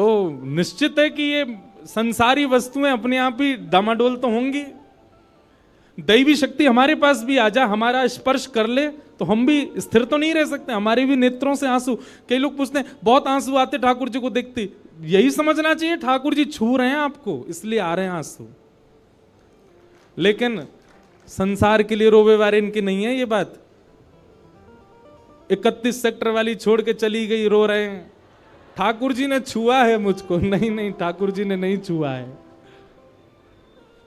तो निश्चित है कि ये संसारी वस्तुएं अपने आप ही डामाडोल तो होंगी। दैवी शक्ति हमारे पास भी आ जा, हमारा स्पर्श कर ले तो हम भी स्थिर तो नहीं रह सकते, हमारे भी नेत्रों से आंसू। कई लोग पूछते हैं बहुत आंसू आते ठाकुर जी को देखते, यही समझना चाहिए ठाकुर जी छू रहे हैं आपको इसलिए आ रहे हैं आंसू। लेकिन संसार के लिए रोवे वारे इनकी नहीं है ये बात। 31 सेक्टर वाली छोड़ के चली गई, रो रहे हैं ठाकुर जी ने छुआ है मुझको। नहीं नहीं, ठाकुर जी ने नहीं छुआ है।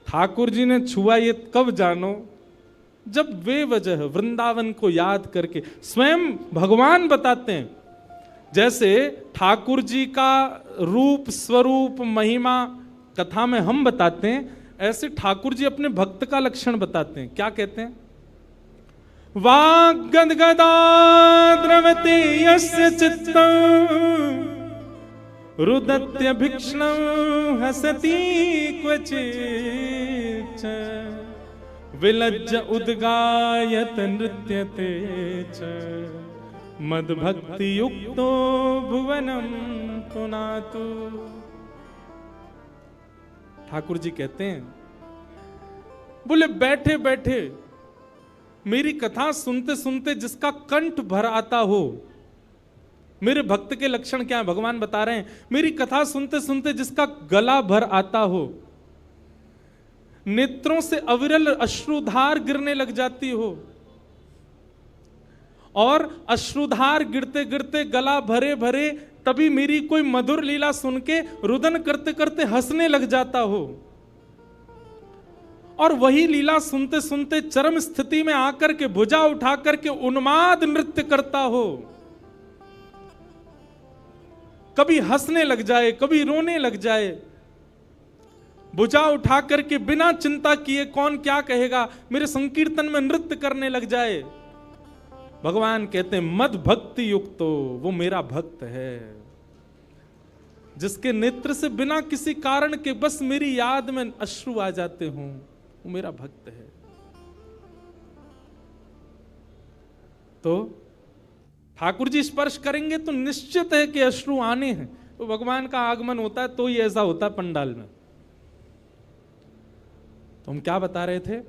ठाकुर जी ने छुआ ये कब जानो, जब वे वजह वृंदावन को याद करके स्वयं भगवान बताते हैं। जैसे ठाकुर जी का रूप स्वरूप महिमा कथा में हम बताते हैं, ऐसे ठाकुर जी अपने भक्त का लक्षण बताते हैं। क्या कहते हैं? वाग्गदगदा द्रवते यस्य चित्तम् रुदत्य भिक्ष्णं हसति क्वचित् विलज्ज उद्गायत नृत्यते च मद्भक्ति युक्तो भुवनम पुनातु। ठाकुर जी कहते हैं, बोले बैठे बैठे मेरी कथा सुनते सुनते जिसका कंठ भर आता हो, मेरे भक्त के लक्षण क्या है भगवान बता रहे हैं। मेरी कथा सुनते सुनते जिसका गला भर आता हो, नेत्रों से अविरल अश्रुधार गिरने लग जाती हो, और अश्रुधार गिरते गिरते गला भरे भरे तभी मेरी कोई मधुर लीला सुन के रुदन करते करते हंसने लग जाता हो, और वही लीला सुनते सुनते चरम स्थिति में आकर के भुजा उठा करके उन्माद नृत्य करता हो, कभी हंसने लग जाए कभी रोने लग जाए, भुजा उठा करके बिना चिंता किए कौन क्या कहेगा मेरे संकीर्तन में नृत्य करने लग जाए। भगवान कहते हैं मद भक्ति युक्तो, वो मेरा भक्त है, जिसके नेत्र से बिना किसी कारण के बस मेरी याद में अश्रु आ जाते हों, वो मेरा भक्त है। तो ठाकुर जी स्पर्श करेंगे तो निश्चित है कि अश्रु आने हैं। तो भगवान का आगमन होता है तो ही ऐसा होता है पंडाल में। तो हम क्या बता रहे थे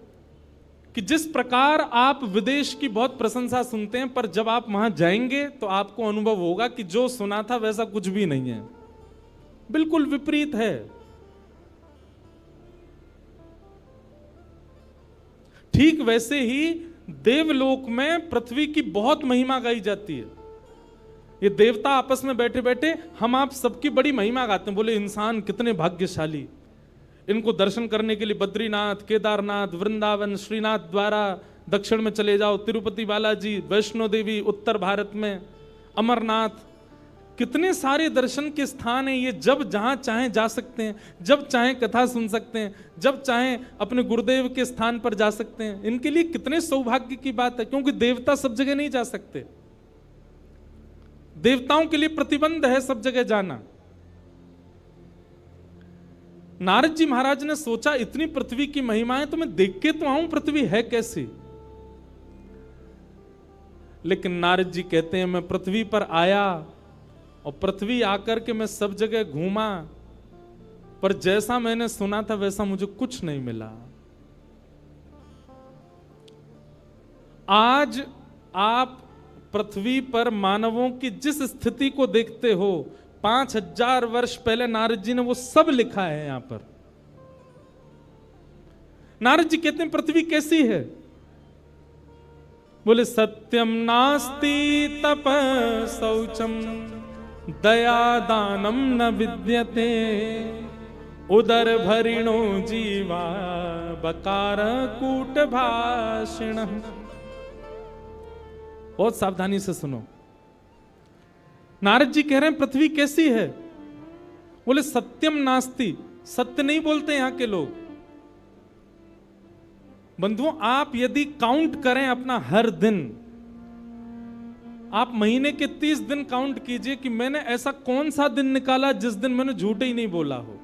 कि जिस प्रकार आप विदेश की बहुत प्रशंसा सुनते हैं, पर जब आप वहां जाएंगे तो आपको अनुभव होगा कि जो सुना था वैसा कुछ भी नहीं है, बिल्कुल विपरीत है। ठीक वैसे ही देवलोक में पृथ्वी की बहुत महिमा गाई जाती है। ये देवता आपस में बैठे बैठे हम आप सबकी बड़ी महिमा गाते हैं, बोले इंसान कितने भाग्यशाली, इनको दर्शन करने के लिए बद्रीनाथ, केदारनाथ, वृंदावन, श्रीनाथ द्वारा दक्षिण में चले जाओ, तिरुपति बालाजी, वैष्णो देवी उत्तर भारत में, अमरनाथ, कितने सारे दर्शन के स्थान हैं। ये जब जहां चाहें जा सकते हैं, जब चाहें कथा सुन सकते हैं, जब चाहें अपने गुरुदेव के स्थान पर जा सकते हैं। इनके लिए कितने सौभाग्य की बात है, क्योंकि देवता सब जगह नहीं जा सकते, देवताओं के लिए प्रतिबंध है सब जगह जाना। नारद जी महाराज ने सोचा इतनी पृथ्वी की महिमा है तो मैं देख के तो आऊं पृथ्वी है कैसी। लेकिन नारद जी कहते हैं मैं पृथ्वी पर आया और पृथ्वी आकर के मैं सब जगह घूमा, पर जैसा मैंने सुना था वैसा मुझे कुछ नहीं मिला। आज आप पृथ्वी पर मानवों की जिस स्थिति को देखते हो, 5000 वर्ष पहले नारद जी ने वो सब लिखा है यहां पर। नारद जी कहते हैं पृथ्वी कैसी है, बोले सत्यम नास्ति तप शौचम दया दानम न विद्यते उदर भरिणो जीवा बकार कूट भाषिण। बहुत सावधानी से सुनो, नारद जी कह रहे हैं पृथ्वी कैसी है, बोले सत्यम नास्ति, सत्य नहीं बोलते यहां के लोग। बंधुओं आप यदि काउंट करें अपना हर दिन, आप महीने के 30 दिन काउंट कीजिए कि मैंने ऐसा कौन सा दिन निकाला जिस दिन मैंने झूठ ही नहीं बोला हो।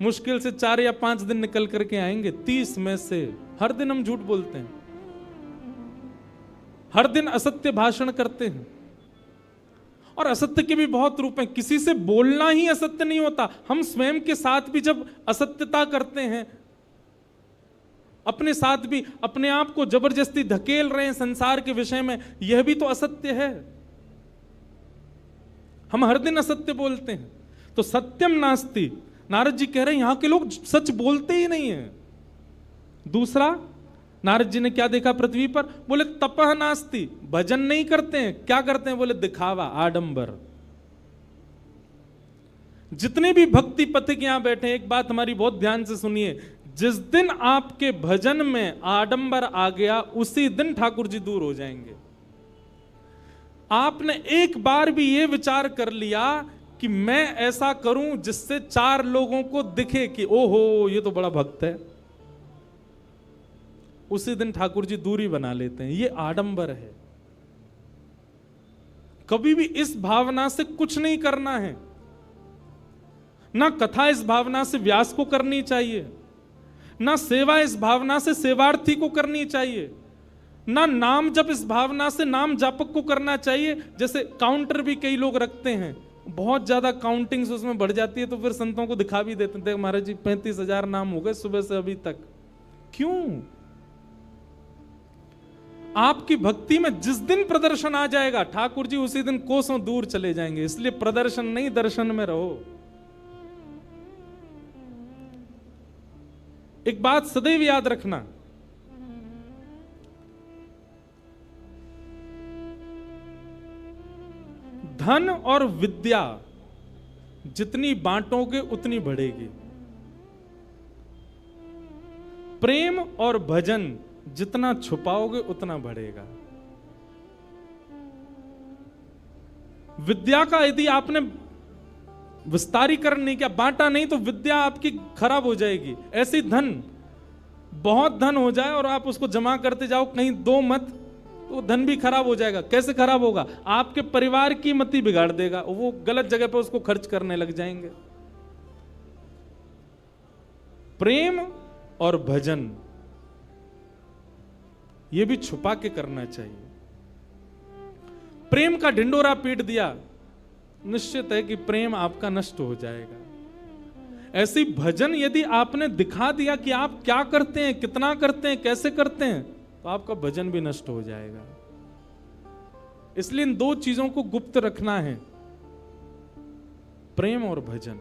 मुश्किल से 4 या 5 दिन निकल करके आएंगे 30 में से। हर दिन हम झूठ बोलते हैं, हर दिन असत्य भाषण करते हैं, और असत्य के भी बहुत रूप हैं। किसी से बोलना ही असत्य नहीं होता, हम स्वयं के साथ भी जब असत्यता करते हैं, अपने साथ भी अपने आप को जबरदस्ती धकेल रहे हैं संसार के विषय में, यह भी तो असत्य है। हम हर दिन असत्य बोलते हैं। तो सत्यम नास्ति, नारद जी कह रहे हैं यहां के लोग सच बोलते ही नहीं है। दूसरा, नारद जी ने क्या देखा पृथ्वी पर? बोले तपह नास्ति, भजन नहीं करते हैं। क्या करते हैं? बोले दिखावा, आडंबर। जितने भी भक्ति पथिक यहां बैठे हैं, एक बात हमारी बहुत ध्यान से सुनिए, जिस दिन आपके भजन में आडंबर आ गया, उसी दिन ठाकुर जी दूर हो जाएंगे। आपने एक बार भी यह विचार कर लिया कि मैं ऐसा करूं जिससे 4 लोगों को दिखे कि ओहो ये तो बड़ा भक्त है, उसी दिन ठाकुर जी दूरी बना लेते हैं। ये आडंबर है। कभी भी इस भावना से कुछ नहीं करना है। ना कथा इस भावना से व्यास को करनी चाहिए, ना सेवा इस भावना से सेवार्थी को करनी चाहिए, ना नाम जप इस भावना से नाम जापक को करना चाहिए। जैसे काउंटर भी कई लोग रखते हैं, बहुत ज्यादा काउंटिंग उसमें बढ़ जाती है, तो फिर संतों को दिखा भी देते हैं, महाराज जी 35,000 नाम हो गए सुबह से अभी तक। क्यों? आपकी भक्ति में जिस दिन प्रदर्शन आ जाएगा, ठाकुर जी उसी दिन कोसों दूर चले जाएंगे। इसलिए प्रदर्शन नहीं, दर्शन में रहो। एक बात सदैव याद रखना, धन और विद्या जितनी बांटोगे उतनी बढ़ेगी। प्रेम और भजन जितना छुपाओगे उतना बढ़ेगा। विद्या का यदि आपने विस्तारीकरण नहीं किया, बांटा नहीं, तो विद्या आपकी खराब हो जाएगी। ऐसी धन, बहुत धन हो जाए और आप उसको जमा करते जाओ, कहीं दो मत, तो धन भी खराब हो जाएगा। कैसे खराब होगा? आपके परिवार की मति बिगाड़ देगा, वो गलत जगह पे उसको खर्च करने लग जाएंगे। प्रेम और भजन ये भी छुपा के करना चाहिए। प्रेम का ढिंडोरा पीट दिया, निश्चित है कि प्रेम आपका नष्ट हो जाएगा। ऐसी भजन यदि आपने दिखा दिया कि आप क्या करते हैं, कितना करते हैं, कैसे करते हैं, तो आपका भजन भी नष्ट हो जाएगा। इसलिए इन 2 चीजों को गुप्त रखना है, प्रेम और भजन।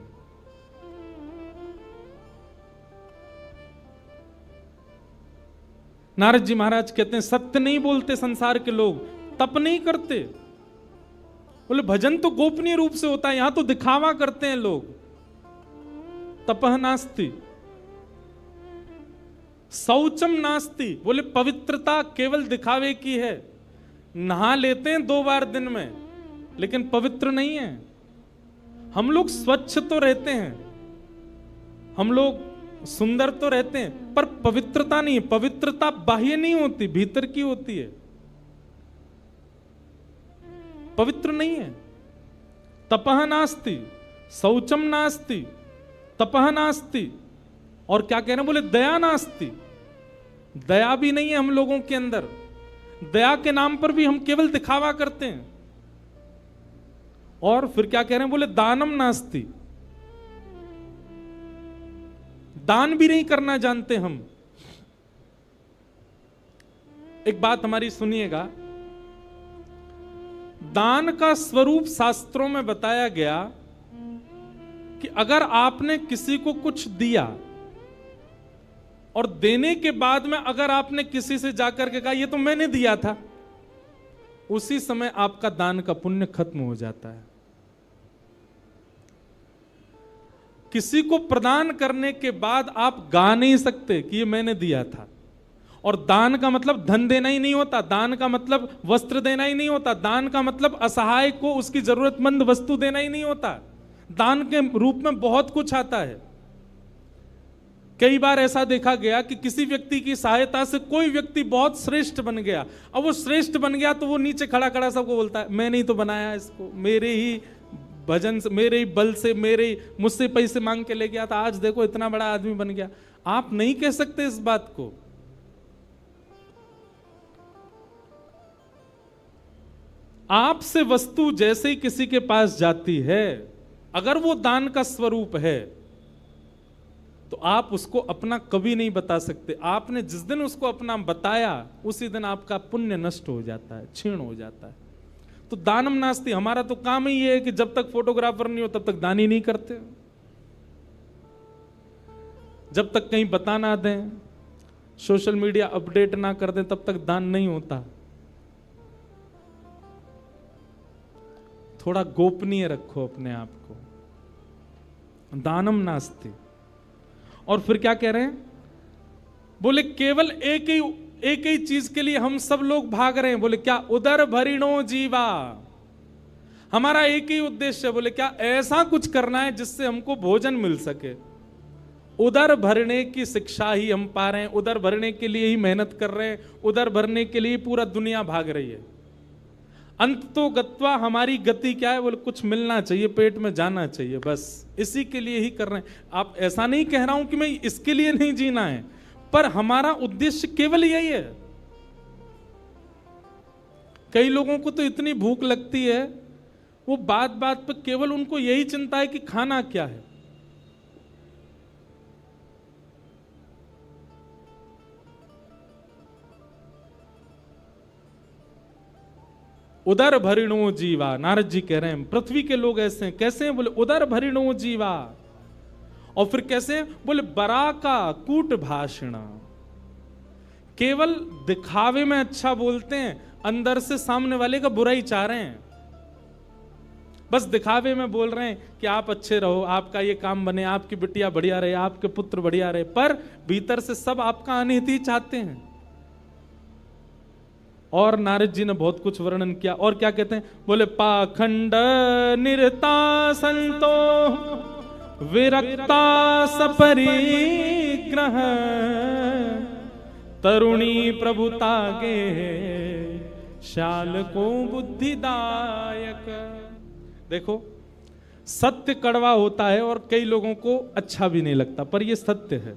नारद जी महाराज कहते हैं सत्य नहीं बोलते संसार के लोग, तप नहीं करते। बोले भजन तो गोपनीय रूप से होता है, यहां तो दिखावा करते हैं लोग। तपह नास्ति, शौचम नास्ति, बोले पवित्रता केवल दिखावे की है। नहा लेते हैं 2 बार दिन में, लेकिन पवित्र नहीं है। हम लोग स्वच्छ तो रहते हैं, हम लोग सुंदर तो रहते हैं, पर पवित्रता नहीं है। पवित्रता बाह्य नहीं होती, भीतर की होती है। पवित्र नहीं है। तपह नास्ति, शौचम नास्ति, तपह नास्ति, और क्या कह रहे हैं? बोले दया नास्ति, दया भी नहीं है हम लोगों के अंदर। दया के नाम पर भी हम केवल दिखावा करते हैं। और फिर क्या कह रहे हैं? बोले दानम नास्ति, दान भी नहीं करना जानते हम। एक बात हमारी सुनिएगा, दान का स्वरूप शास्त्रों में बताया गया कि अगर आपने किसी को कुछ दिया और देने के बाद में अगर आपने किसी से जाकर के कहा ये तो मैंने दिया था, उसी समय आपका दान का पुण्य खत्म हो जाता है। किसी को प्रदान करने के बाद आप गा नहीं सकते कि ये मैंने दिया था। और दान का मतलब धन देना ही नहीं होता, दान का मतलब वस्त्र देना ही नहीं होता, दान का मतलब असहाय को उसकी जरूरतमंद वस्तु देना ही नहीं होता। दान के रूप में बहुत कुछ आता है। कई बार ऐसा देखा गया कि किसी व्यक्ति की सहायता से कोई व्यक्ति बहुत श्रेष्ठ बन गया। अब वो श्रेष्ठ बन गया तो वो नीचे खड़ा खड़ा सबको बोलता है मैंने ही तो बनाया इसको, मेरे ही भजन से, मेरे ही बल से, मेरे ही, मुझसे पैसे मांग के ले गया था, आज देखो इतना बड़ा आदमी बन गया। आप नहीं कह सकते इस बात को। आपसे वस्तु जैसे ही किसी के पास जाती है, अगर वो दान का स्वरूप है तो आप उसको अपना कभी नहीं बता सकते। आपने जिस दिन उसको अपना बताया उसी दिन आपका पुण्य नष्ट हो जाता है, क्षीण हो जाता है। तो दानम नास्ति, हमारा तो काम ही है कि जब तक फोटोग्राफर नहीं हो तब तक दान ही नहीं करते। जब तक कहीं बता ना दें, सोशल मीडिया अपडेट ना कर दें, तब तक दान नहीं होता। थोड़ा गोपनीय रखो अपने आप को, दानम नास्ति। और फिर क्या कह रहे हैं? बोले केवल एक ही चीज के लिए हम सब लोग भाग रहे हैं। बोले क्या? उदर भरिणो जीवा, हमारा एक ही उद्देश्य है। बोले क्या? ऐसा कुछ करना है जिससे हमको भोजन मिल सके। उदर भरने की शिक्षा ही हम पा रहे हैं, उदर भरने के लिए ही मेहनत कर रहे हैं, उदर भरने के लिए पूरा दुनिया भाग रही है। अंत तो गत्वा, हमारी गति क्या है? बोले कुछ मिलना चाहिए, पेट में जाना चाहिए, बस इसी के लिए ही कर रहे हैं। आप ऐसा नहीं कह रहा हूं कि मैं इसके लिए नहीं जीना है, पर हमारा उद्देश्य केवल यही है। कई लोगों को तो इतनी भूख लगती है, वो बात बात पर केवल उनको यही चिंता है कि खाना क्या है। उदर भरिणो जीवा, नारद जी कह रहे हैं पृथ्वी के लोग ऐसे हैं। कैसे हैं? बोले उदर भरिणो जीवा। और फिर कैसे? बोले बरा का कूट भाषण, केवल दिखावे में अच्छा बोलते हैं, अंदर से सामने वाले का बुरा ही चाह रहे हैं। बस दिखावे में बोल रहे हैं कि आप अच्छे रहो, आपका ये काम बने, आपकी बिटिया बढ़िया रहे, आपके पुत्र बढ़िया रहे, पर भीतर से सब आपका अनिहित ही चाहते हैं। और नारद जी ने बहुत कुछ वर्णन किया। और क्या कहते हैं? बोले पाखंड निरता संतो विरक्ता सपरिग्रह तरुणी प्रभुता के शाल को बुद्धिदायक। देखो, सत्य कड़वा होता है और कई लोगों को अच्छा भी नहीं लगता, पर यह सत्य है।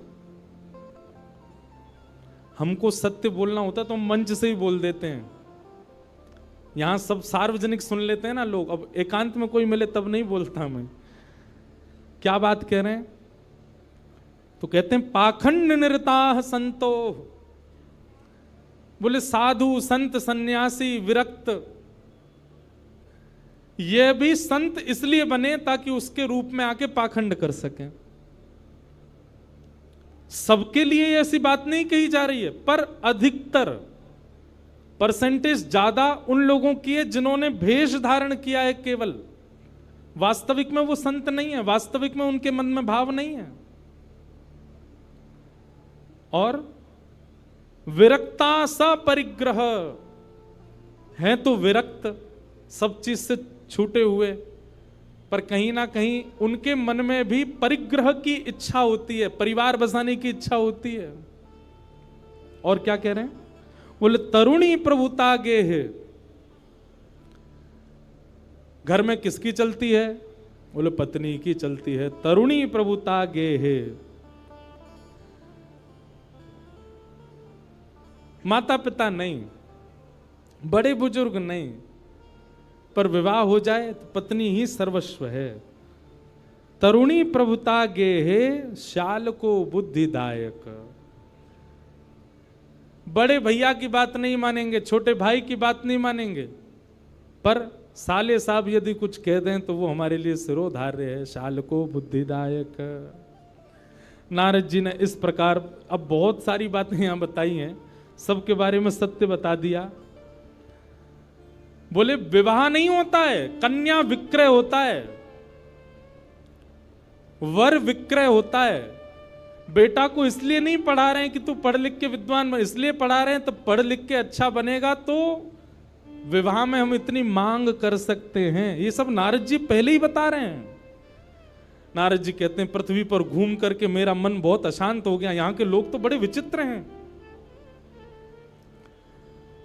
हमको सत्य बोलना होता तो हम मंच से ही बोल देते हैं। यहां सब सार्वजनिक सुन लेते हैं ना लोग, अब एकांत में कोई मिले तब नहीं बोलता मैं। क्या बात कह रहे हैं? तो कहते हैं पाखंड निरता संतो, बोले साधु संत सन्यासी विरक्त, ये भी संत इसलिए बने ताकि उसके रूप में आके पाखंड कर सकें। सबके लिए ऐसी बात नहीं कही जा रही है, पर अधिकतर परसेंटेज ज्यादा उन लोगों की है जिन्होंने भेष धारण किया है केवल। वास्तविक में वो संत नहीं है, वास्तविक में उनके मन में भाव नहीं है। और विरक्ता सपरिग्रह, है तो विरक्त, सब चीज से छूटे हुए, पर कहीं ना कहीं उनके मन में भी परिग्रह की इच्छा होती है, परिवार बसाने की इच्छा होती है। और क्या कह रहे हैं? बोले तरुणी प्रभुता गे है। घर में किसकी चलती है? बोले पत्नी की चलती है। तरुणी प्रभुता गे है, माता पिता नहीं, बड़े बुजुर्ग नहीं, पर विवाह हो जाए तो पत्नी ही सर्वस्व है। तरुणी प्रभुता गे है, शाल को बुद्धिदायक। बड़े भैया की बात नहीं मानेंगे, छोटे भाई की बात नहीं मानेंगे, पर साले साहब यदि कुछ कह दें तो वो हमारे लिए सिरोधार्य है। शाल को बुद्धिदायक। नारद जी ने इस प्रकार अब बहुत सारी बातें यहां बताई हैं, सबके बारे में सत्य बता दिया। बोले विवाह नहीं होता है, कन्या विक्रय होता है, वर विक्रय होता है। बेटा को इसलिए नहीं पढ़ा रहे हैं कि तू पढ़ लिख के विद्वान बन, इसलिए पढ़ा रहे हैं तो पढ़ लिख के अच्छा बनेगा तो विवाह में हम इतनी मांग कर सकते हैं। ये सब नारद जी पहले ही बता रहे हैं। नारद जी कहते हैं पृथ्वी पर घूम करके मेरा मन बहुत अशांत हो गया, यहां के लोग तो बड़े विचित्र हैं।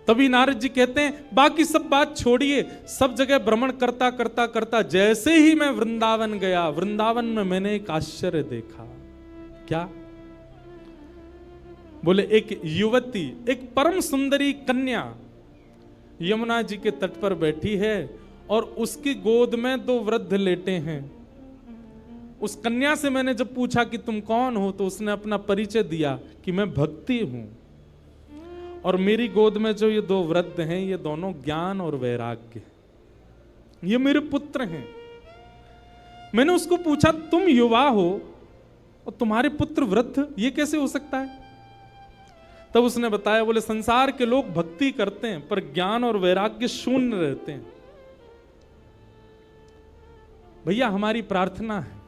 तभी नारद जी कहते हैं बाकी सब बात छोड़िए, सब जगह भ्रमण करता करता करता जैसे ही मैं वृंदावन गया, वृंदावन में मैंने एक आश्चर्य देखा। क्या? बोले एक युवती, एक परम सुंदरी कन्या यमुना जी के तट पर बैठी है और उसकी गोद में 2 वृद्ध लेटे हैं। उस कन्या से मैंने जब पूछा कि तुम कौन हो, तो उसने अपना परिचय दिया कि मैं भक्ति हूं। और मेरी गोद में जो ये 2 वृद्ध हैं, ये दोनों ज्ञान और वैराग्य, ये मेरे पुत्र हैं। मैंने उसको पूछा, तुम युवा हो और तुम्हारे पुत्र वृद्ध, ये कैसे हो सकता है? तब उसने बताया, बोले संसार के लोग भक्ति करते हैं पर ज्ञान और वैराग्य शून्य रहते हैं। भैया हमारी प्रार्थना है,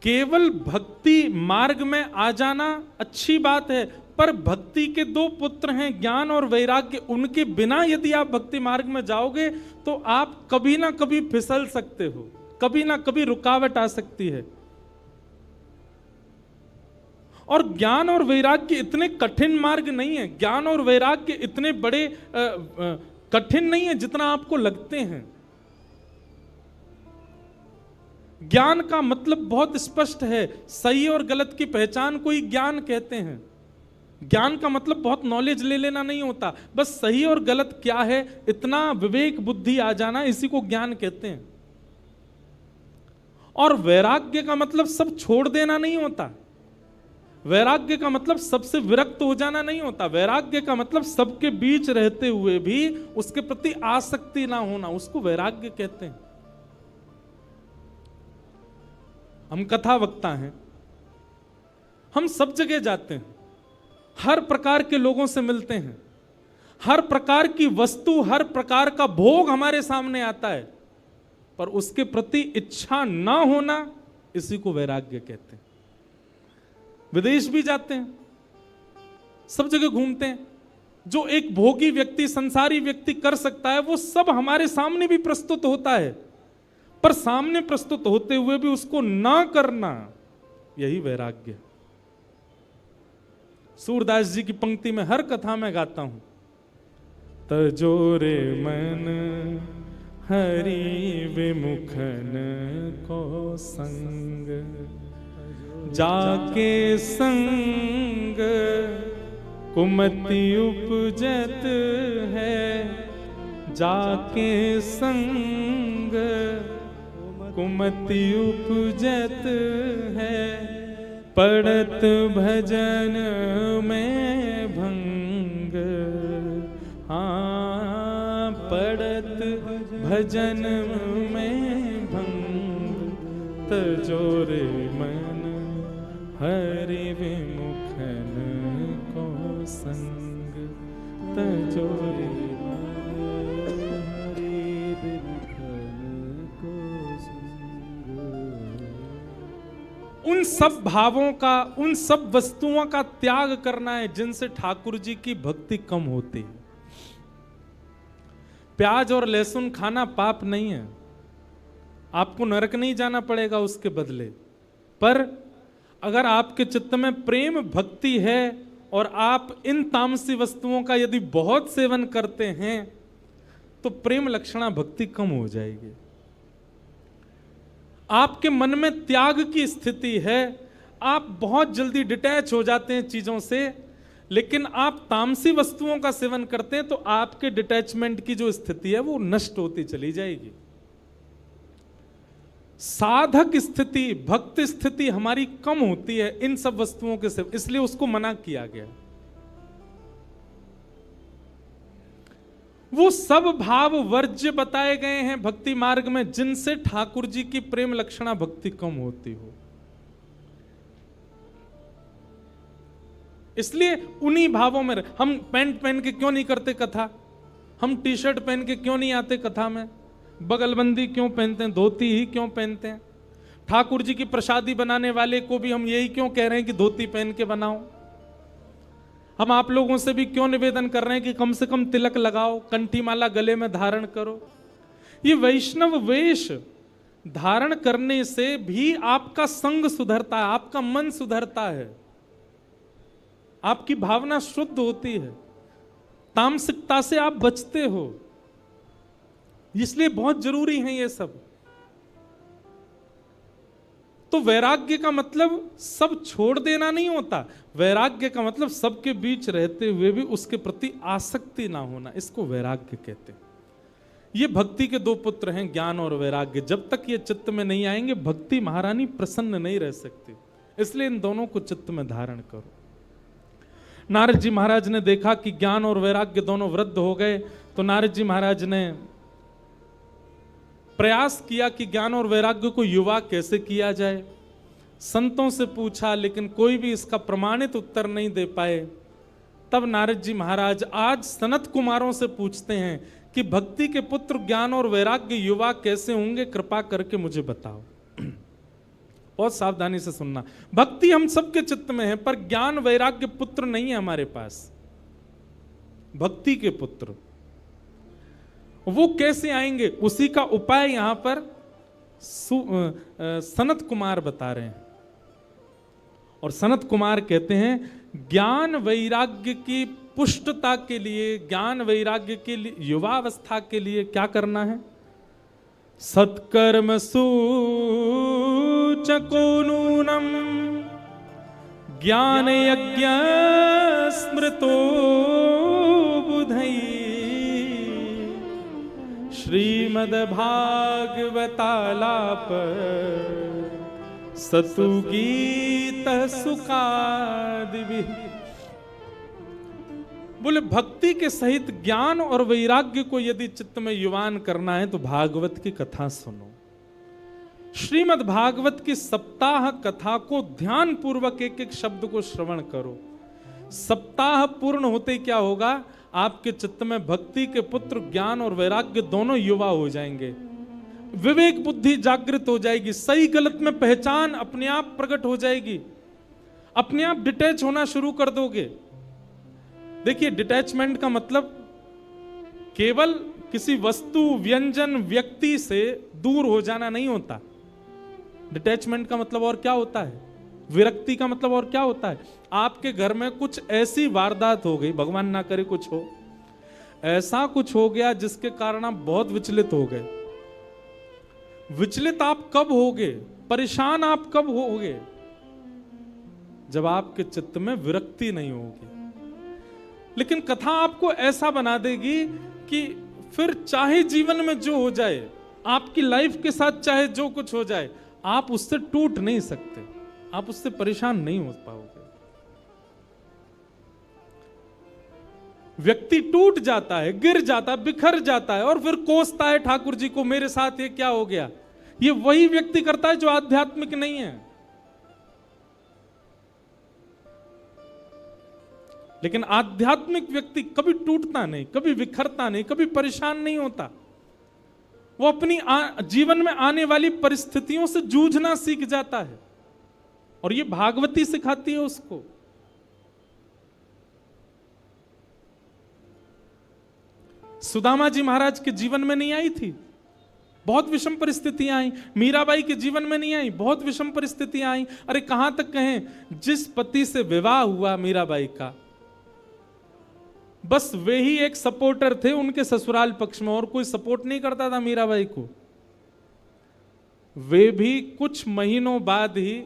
केवल भक्ति मार्ग में आ जाना अच्छी बात है, पर भक्ति के 2 पुत्र हैं ज्ञान और वैराग्य, उनके बिना यदि आप भक्ति मार्ग में जाओगे तो आप कभी ना कभी फिसल सकते हो, कभी ना कभी रुकावट आ सकती है। और ज्ञान और वैराग्य इतने कठिन मार्ग नहीं है, ज्ञान और वैराग्य इतने बड़े कठिन नहीं है जितना आपको लगते हैं। ज्ञान का मतलब बहुत स्पष्ट है, सही और गलत की पहचान को ही ज्ञान कहते हैं। ज्ञान का मतलब बहुत नॉलेज ले लेना नहीं होता, बस सही और गलत क्या है इतना विवेक बुद्धि आ जाना, इसी को ज्ञान कहते हैं। और वैराग्य का मतलब सब छोड़ देना नहीं होता, वैराग्य का मतलब सबसे विरक्त हो जाना नहीं होता, वैराग्य का मतलब सबके बीच रहते हुए भी उसके प्रति आसक्ति ना होना, उसको वैराग्य कहते हैं। हम कथा वक्ता हैं, हम सब जगह जाते हैं, हर प्रकार के लोगों से मिलते हैं, हर प्रकार की वस्तु, हर प्रकार का भोग हमारे सामने आता है, पर उसके प्रति इच्छा ना होना, इसी को वैराग्य कहते हैं। विदेश भी जाते हैं, सब जगह घूमते हैं, जो एक भोगी व्यक्ति, संसारी व्यक्ति कर सकता है वो सब हमारे सामने भी प्रस्तुत होता है, पर सामने प्रस्तुत होते हुए भी उसको ना करना, यही वैराग्य। सूरदास जी की पंक्ति में हर कथा में गाता हूं, तजोरे मन हरि विमुखन को संग, जाके संग कुमति उपजत है, जाके संग कुमति उपजत है, पड़त भजन में भंग, हाँ पड़त भजन में भंग, तजोरे मन हरि विमुखन को संग, तजोरे उन सब भावों का, उन सब वस्तुओं का त्याग करना है जिनसे ठाकुर जी की भक्ति कम होती है। प्याज और लहसुन खाना पाप नहीं है, आपको नरक नहीं जाना पड़ेगा उसके बदले, पर अगर आपके चित्त में प्रेम भक्ति है और आप इन तामसी वस्तुओं का यदि बहुत सेवन करते हैं तो प्रेम लक्षणा भक्ति कम हो जाएगी। आपके मन में त्याग की स्थिति है, आप बहुत जल्दी डिटैच हो जाते हैं चीजों से, लेकिन आप तामसी वस्तुओं का सेवन करते हैं तो आपके डिटैचमेंट की जो स्थिति है वो नष्ट होती चली जाएगी। साधक स्थिति, भक्त स्थिति हमारी कम होती है इन सब वस्तुओं के सेवन, इसलिए उसको मना किया गया। वो सब भाव वर्ज्य बताए गए हैं भक्ति मार्ग में जिनसे ठाकुर जी की प्रेम लक्षणा भक्ति कम होती हो। इसलिए उन्हीं भावों में हम पैंट पहन के क्यों नहीं करते कथा, हम टी शर्ट पहन के क्यों नहीं आते कथा में, बगलबंदी क्यों पहनते हैं, धोती ही क्यों पहनते हैं। ठाकुर जी की प्रसादी बनाने वाले को भी हम यही क्यों कह रहे हैं कि धोती पहन के बनाओ। हम आप लोगों से भी क्यों निवेदन कर रहे हैं कि कम से कम तिलक लगाओ, कंठी माला गले में धारण करो। ये वैष्णव वेश धारण करने से भी आपका संग सुधरता है, आपका मन सुधरता है, आपकी भावना शुद्ध होती है, तामसिकता से आप बचते हो। इसलिए बहुत जरूरी है ये सब। तो वैराग्य का मतलब सब छोड़ देना नहीं होता, वैराग्य का मतलब सबके बीच रहते हुए भी उसके प्रति आसक्ति ना होना, इसको वैराग्य कहते हैं। ये भक्ति के दो पुत्र हैं, ज्ञान और वैराग्य। जब तक ये चित्त में नहीं आएंगे भक्ति महारानी प्रसन्न नहीं रह सकती, इसलिए इन दोनों को चित्त में धारण करो। नारद जी महाराज ने देखा कि ज्ञान और वैराग्य दोनों वृद्ध हो गए, तो नारद जी महाराज ने प्रयास किया कि ज्ञान और वैराग्य को युवा कैसे किया जाए। संतों से पूछा, लेकिन कोई भी इसका प्रमाणित उत्तर नहीं दे पाए। तब नारद जी महाराज आज सनत कुमारों से पूछते हैं कि भक्ति के पुत्र ज्ञान और वैराग्य युवा कैसे होंगे, कृपा करके मुझे बताओ। बहुत सावधानी से सुनना, भक्ति हम सबके चित्त में है, पर ज्ञान वैराग्य पुत्र नहीं है हमारे पास। भक्ति के पुत्र वो कैसे आएंगे, उसी का उपाय यहां पर सनत कुमार बता रहे हैं। और सनत कुमार कहते हैं ज्ञान वैराग्य की पुष्टता के लिए, ज्ञान वैराग्य के लिए, युवावस्था के लिए क्या करना है? सत्कर्म सूचको नूनम ज्ञान यज्ञ स्मृतो बुधई श्रीमद्भागवतालाप सतु गीत सुखादिभिः। बोले भक्ति के सहित ज्ञान और वैराग्य को यदि चित्त में युवान करना है तो भागवत की कथा सुनो। श्रीमद् भागवत की सप्ताह कथा को ध्यान पूर्वक एक एक शब्द को श्रवण करो। सप्ताह पूर्ण होते क्या होगा? आपके चित्त में भक्ति के पुत्र ज्ञान और वैराग्य दोनों युवा हो जाएंगे, विवेक बुद्धि जागृत हो जाएगी, सही गलत में पहचान अपने आप प्रकट हो जाएगी, अपने आप डिटैच होना शुरू कर दोगे। देखिए, डिटैचमेंट का मतलब केवल किसी वस्तु, व्यंजन, व्यक्ति से दूर हो जाना नहीं होता। डिटैचमेंट का मतलब और क्या होता है? विरक्ति का मतलब और क्या होता है? आपके घर में कुछ ऐसी वारदात हो गई, भगवान ना करे कुछ हो, ऐसा कुछ हो गया जिसके कारण आप बहुत विचलित हो गए। विचलित आप कब होगे, परेशान आप कब होगे? जब आपके चित्त में विरक्ति नहीं होगी। लेकिन कथा आपको ऐसा बना देगी कि फिर चाहे जीवन में जो हो जाए, आपकी लाइफ के साथ चाहे जो कुछ हो जाए, आप उससे टूट नहीं सकते, आप उससे परेशान नहीं हो पाओगे। व्यक्ति टूट जाता है, गिर जाता है, बिखर जाता है और फिर कोसता है ठाकुर जी को, मेरे साथ ये क्या हो गया। ये वही व्यक्ति करता है जो आध्यात्मिक नहीं है। लेकिन आध्यात्मिक व्यक्ति कभी टूटता नहीं, कभी बिखरता नहीं, कभी परेशान नहीं होता। वो अपनी जीवन में आने वाली परिस्थितियों से जूझना सीख जाता है, और ये भागवती सिखाती है उसको। सुदामा जी महाराज के जीवन में नहीं आई थी, बहुत विषम परिस्थितियां आई। मीराबाई के जीवन में नहीं आई, बहुत विषम परिस्थितियां आई। अरे कहां तक कहें, जिस पति से विवाह हुआ मीराबाई का, बस वे ही एक सपोर्टर थे उनके ससुराल पक्ष में, और कोई सपोर्ट नहीं करता था मीराबाई को। वे भी कुछ महीनों बाद ही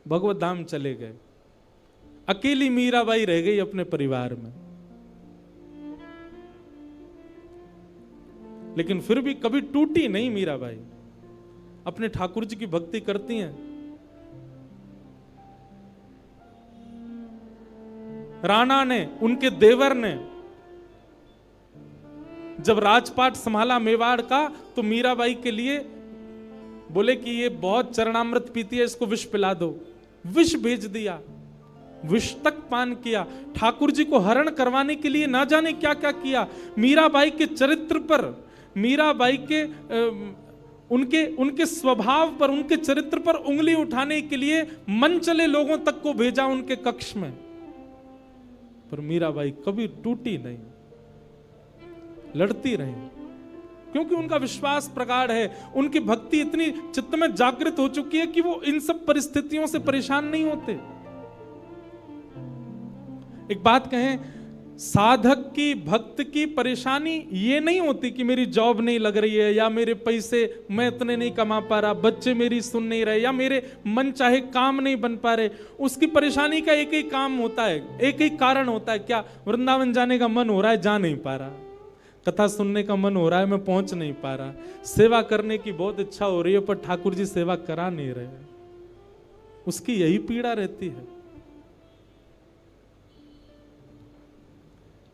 भगवत धाम चले गए, अकेली मीराबाई रह गई अपने परिवार में। लेकिन फिर भी कभी टूटी नहीं मीराबाई, अपने ठाकुर जी की भक्ति करती हैं। राणा ने, उनके देवर ने जब राजपाट संभाला मेवाड़ का, तो मीराबाई के लिए बोले कि ये बहुत चरणामृत पीती है, इसको विष पिला दो। विष भेज दिया, विष तक पान किया। ठाकुर जी को हरण करवाने के लिए ना जाने क्या क्या किया। मीराबाई के चरित्र पर, मीराबाई के उनके स्वभाव पर, उनके चरित्र पर उंगली उठाने के लिए मन चले लोगों तक को भेजा उनके कक्ष में, पर मीराबाई कभी टूटी नहीं, लड़ती रही, क्योंकि उनका विश्वास प्रगाढ़ है। उनकी भक्ति इतनी चित्त में जागृत हो चुकी है कि वो इन सब परिस्थितियों से परेशान नहीं होते। एक बात कहें, साधक की, भक्त की परेशानी ये नहीं होती कि मेरी जॉब नहीं लग रही है, या मेरे पैसे मैं इतने नहीं कमा पा रहा, बच्चे मेरी सुन नहीं रहे, या मेरे मन चाहे काम नहीं बन पा रहे। उसकी परेशानी का एक ही काम होता है, एक ही कारण होता है, क्या? वृंदावन जाने का मन हो रहा है, जा नहीं पा रहा। कथा सुनने का मन हो रहा है, मैं पहुंच नहीं पा रहा। सेवा करने की बहुत इच्छा हो रही है, पर ठाकुर जी सेवा करा नहीं रहे। उसकी यही पीड़ा रहती है।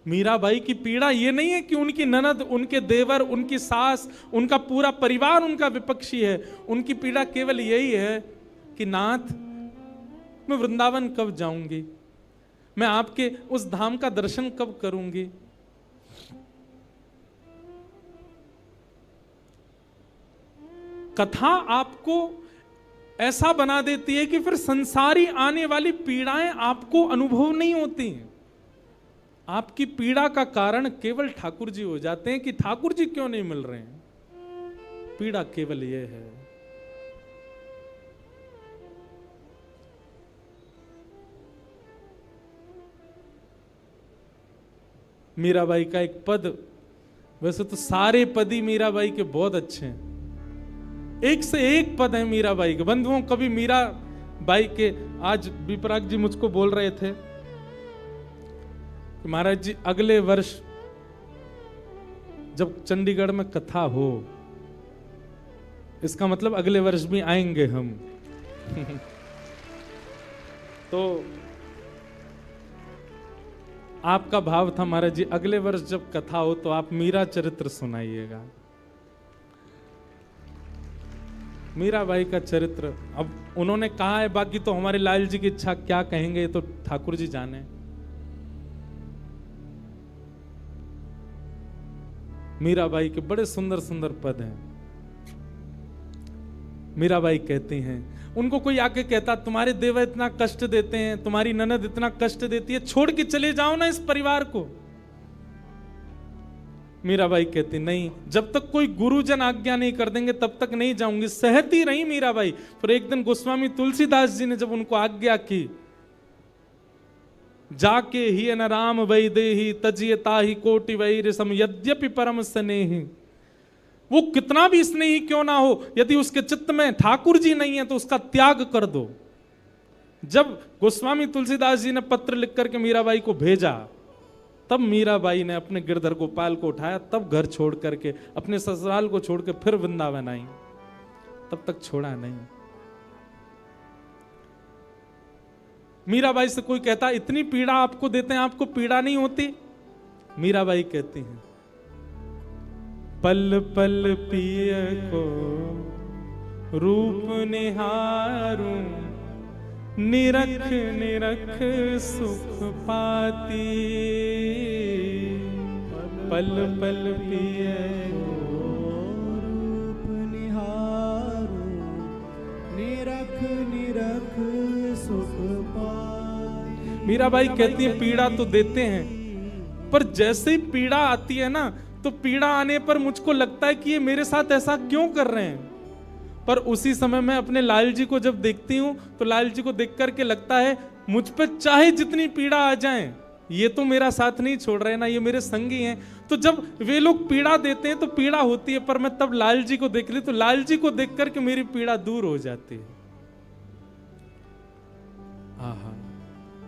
मीराबाई की पीड़ा ये नहीं है कि उनकी ननद, उनके देवर, उनकी सास, उनका पूरा परिवार उनका विपक्षी है। उनकी पीड़ा केवल यही है कि नाथ, मैं वृंदावन कब जाऊंगी, मैं आपके उस धाम का दर्शन कब करूंगी। कथा आपको ऐसा बना देती है कि फिर संसारी आने वाली पीड़ाएं आपको अनुभव नहीं होती हैं। आपकी पीड़ा का कारण केवल ठाकुर जी हो जाते हैं कि ठाकुर जी क्यों नहीं मिल रहे हैं। पीड़ा केवल यह है। मीराबाई का एक पद, वैसे तो सारे पद ही मीराबाई के बहुत अच्छे हैं, एक से एक पद है मीराबाई के। बंधुओं, कभी मीराबाई के, आज विपराग जी मुझको बोल रहे थे कि महाराज जी अगले वर्ष जब चंडीगढ़ में कथा हो, इसका मतलब अगले वर्ष भी आएंगे हम। तो आपका भाव था महाराज जी, अगले वर्ष जब कथा हो तो आप मीरा चरित्र सुनाइएगा। मीराबाई का चरित्र अब उन्होंने कहा है, बाकी तो हमारे लाल जी की इच्छा, क्या कहेंगे तो ठाकुर जी जाने। मीराबाई के बड़े सुंदर सुंदर पद हैं। मीराबाई कहती हैं, उनको कोई आके कहता तुम्हारे देवर इतना कष्ट देते हैं, तुम्हारी ननद इतना कष्ट देती है, छोड़ के चले जाओ ना इस परिवार को। मीराबाई कहती नहीं, जब तक कोई गुरुजन आज्ञा नहीं कर देंगे तब तक नहीं जाऊंगी। सहती रही मीराबाई। फिर एक दिन गोस्वामी तुलसीदास जी ने जब उनको आज्ञा की, जाके ही न राम वै देहि तजियता ही कोटि वैर सम यद्यपि परम स्नेहि। वो कितना भी स्नेही क्यों ना हो, यदि उसके चित्त में ठाकुर जी नहीं है तो उसका त्याग कर दो। जब गोस्वामी तुलसीदास जी ने पत्र लिख करके मीराबाई को भेजा, तब मीराबाई ने अपने गिरधर गोपाल को उठाया, तब घर छोड़ करके, अपने ससुराल को छोड़ के फिर वृंदावन आई। तब तक छोड़ा नहीं। मीराबाई से कोई कहता इतनी पीड़ा आपको देते हैं, आपको पीड़ा नहीं होती? मीराबाई कहती हैं, पल पल पिय को रूप निहारूं, निरख निरख सुख पाती। पल पल पिय रूप निहारूं, निरख निरख सुख पाती। मीराबाई कहती है पीड़ा तो देते हैं, पर जैसे ही पीड़ा आती है ना, तो पीड़ा आने पर मुझको लगता है कि ये मेरे साथ ऐसा क्यों कर रहे हैं। पर उसी समय मैं अपने लाल जी को जब देखती हूं तो लाल जी को देख करके लगता है मुझ पे चाहे जितनी पीड़ा आ जाए, ये तो मेरा साथ नहीं छोड़ रहे ना, ये मेरे संगी हैं। तो जब वे लोग पीड़ा देते हैं तो पीड़ा होती है, पर मैं तब लाल जी को देख ली तो लाल जी को देख करके मेरी पीड़ा दूर हो जाती है। आहा,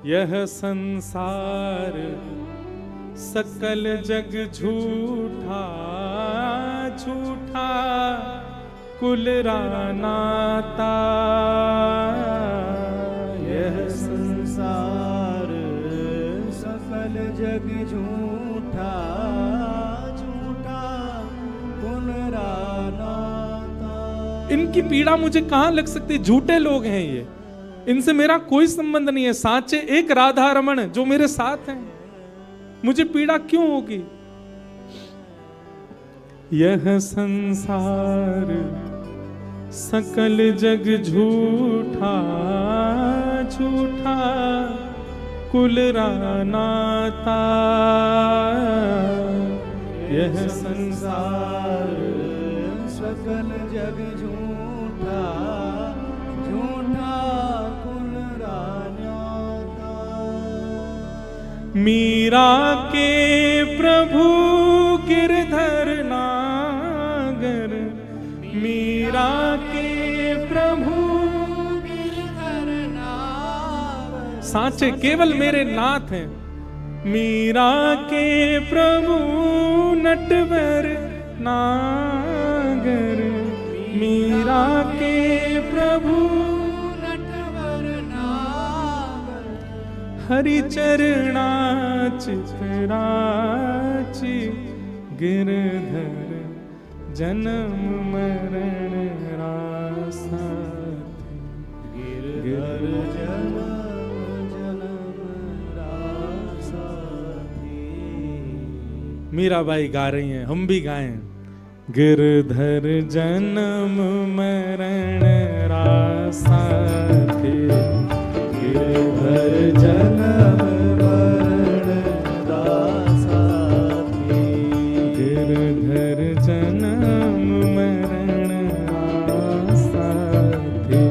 यह संसार सकल जग झूठा झूठा कुल रानाता। यह संसार सकल जग झूठा झूठा कुल रानाता। इनकी पीड़ा मुझे कहां लग सकती है? झूठे लोग हैं ये, इनसे मेरा कोई संबंध नहीं है। साचे एक राधा रमण जो मेरे साथ हैं, मुझे पीड़ा क्यों होगी? यह संसार सकल जग झूठा झूठा कुल रानाता। यह संसार सकल जग झूठा झूठा कुल रानाता। मीरा के प्रभु गिरधर नागर, मीरा के प्रभु गिरधर नागर, साचे केवल मेरे नाथ हैं। मीरा के प्रभु नटवर नागर, मीरा के प्रभु नटवर नागर, हरि चरणा चितराची गिरधर जन्म मरण रासा, गिरधर जन्म रासा। मीराबाई गा रही हैं, हम भी गाएं। गिरधर जन्म मरण रासा थे, गिरधर जन्म मरण रासा थे, गिरधर जन्म मरण रासा थे,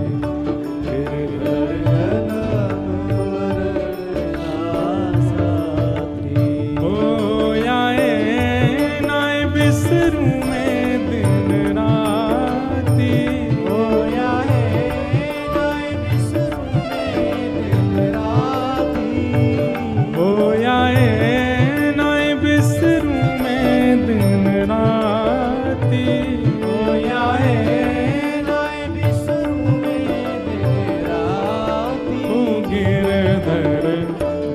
गिरधर जन्म मरण रासा थे। ओ आए नाय बिसरू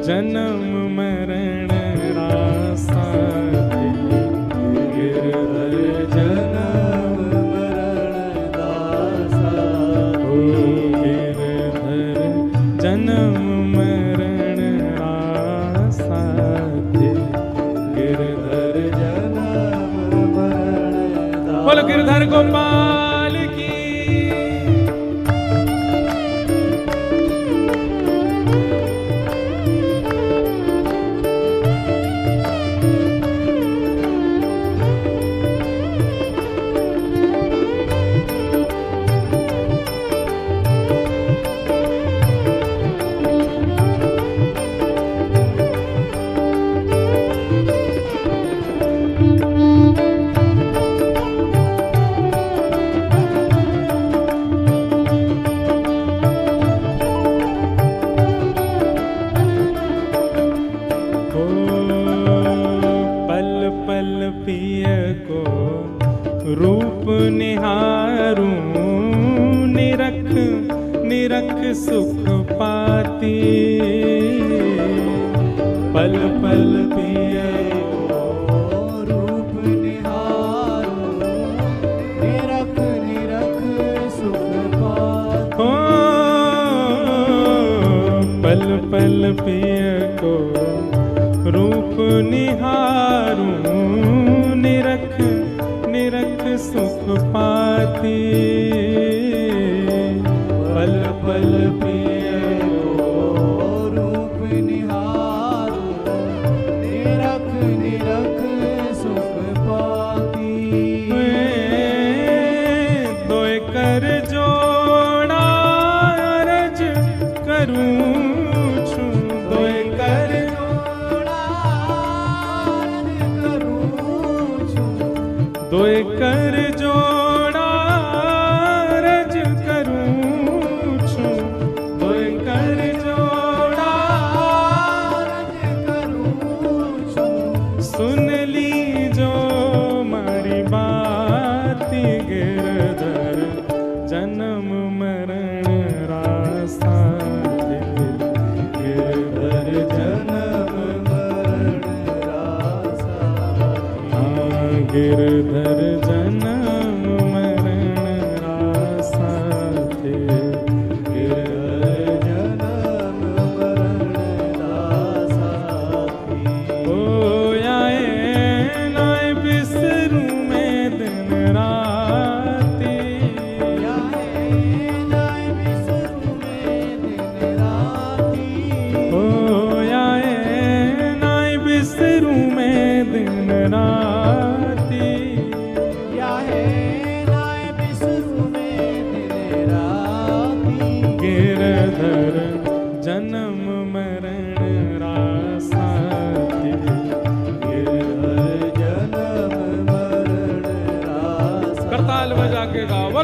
जन्म मरण रासा थे, गिरधर जन्म मरण रासा, गिरधर जन्म मरण रासा थे, गिरधर जन्म मरण। बोलो गिरधर गोपाल की। रूप निहारूं निरख निरख सुख पाती, पल पल पिय रूप निहारूं निरख निरख सुख पाती, पल पल पिय को रूप निहारूं निरख निरख सुख पाती, पल पल पिय को रूप निहारूं निरख निरख सुख पाती। दोय कर जोड़ा अरज करूं छूं, दोय कर जोड़ा अरज करूं छूं, दोय कर जोड़ा रज करूं छूं, दोय कर जोड़ा रज करूं छूं। सुन ली जो मारी बात गिरधर जन्म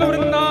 वृंदावन